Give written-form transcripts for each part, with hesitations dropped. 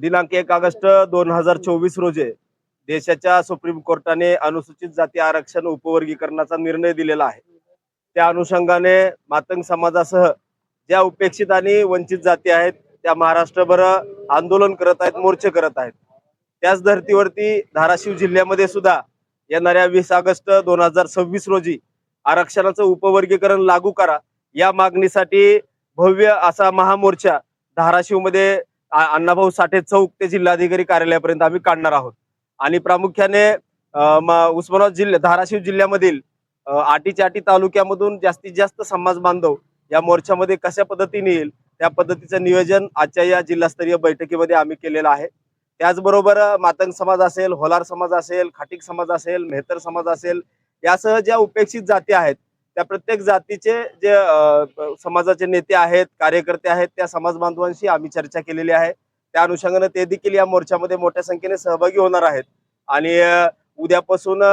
दिनांक 1 ऑगस्ट 2024 रोजी देशाच्या सुप्रीम कोर्टाने अनुसूचित जाती आरक्षण उपवर्गीकरणाचा निर्णय दिलेला आहे। त्या अनुषंगाने मातंग समाजासह ज्या उपेक्षित आणि वंचित जाती आहेत त्या महाराष्ट्रभर आंदोलन करत आहेत, मोर्चे करत आहेत। त्याच धर्तीवरती धाराशिव जिल्ह्यामध्ये सुद्धा येणाऱ्या 20 ऑगस्ट 2026 रोजी आरक्षणाचं उपवर्गीकरण लागू करा या मागणीसाठी भव्य असा महामोर्चा धाराशिवमध्ये अण्णाभाऊ साठे चौक ते जिल्हाधिकारी कार्यालयापर्यंत आम्ही काढणार आहोत। आणि प्रामुख्याने उस्मानाबाद जिल्हा धाराशिव जिल्ह्यामधील आटी तालुक्यामधून जास्तीत जास्त समाज बांधव या मोर्चामध्ये कशा पद्धतीने येईल त्या पद्धतीचं नियोजन आजच्या या जिल्हास्तरीय बैठकीमध्ये आम्ही केलेलं आहे। त्याचबरोबर मातंग समाज असेल, होलार समाज असेल, खाटीक समाज असेल, मेहतर समाज असेल, यासह ज्या उपेक्षित जाती आहेत त्या प्रत्येक जातीचे जे समाजाचे नेते आहेत, कार्यकर्ते आहेत, त्या समाज बांधवांशी आम्ही चर्चा केलेली आहे। त्या अनुषंगाने ते देखील या मोर्चामध्ये मोठ्या संख्येने सहभागी होणार आहेत। आणि उद्यापासून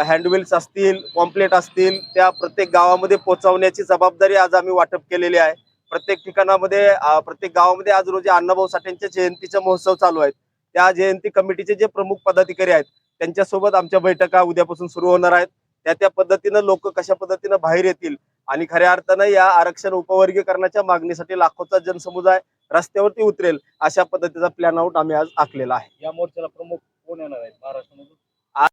हँडबिल्स असतील, पॉम्पलेट असतील, त्या प्रत्येक गावामध्ये पोहोचवण्याची जबाबदारी आज आम्ही वाटप केलेली आहे। प्रत्येक ठिकाणामध्ये प्रत्येक गावामध्ये आज रोजी अण्णाभाऊ साठेंच्या जयंतीचा महोत्सव चालू आहे। त्या जयंती कमिटीचे जे प्रमुख पदाधिकारी आहेत त्यांच्यासोबत आमच्या बैठका उद्यापासून सुरू होणार आहेत। त्या पद्धतीनं लोक कशा पद्धतीनं बाहेर येतील आणि खऱ्या अर्थानं या आरक्षण उपवर्गीकरणाच्या मागणीसाठी लाखोचा जनसमुदाय रस्त्यावरती उतरेल अशा पद्धतीचा प्लॅन आउट आम्ही आज आखलेला आहे। या मोर्चाला प्रमुख कोण येणार आहे महाराष्ट्रामधून?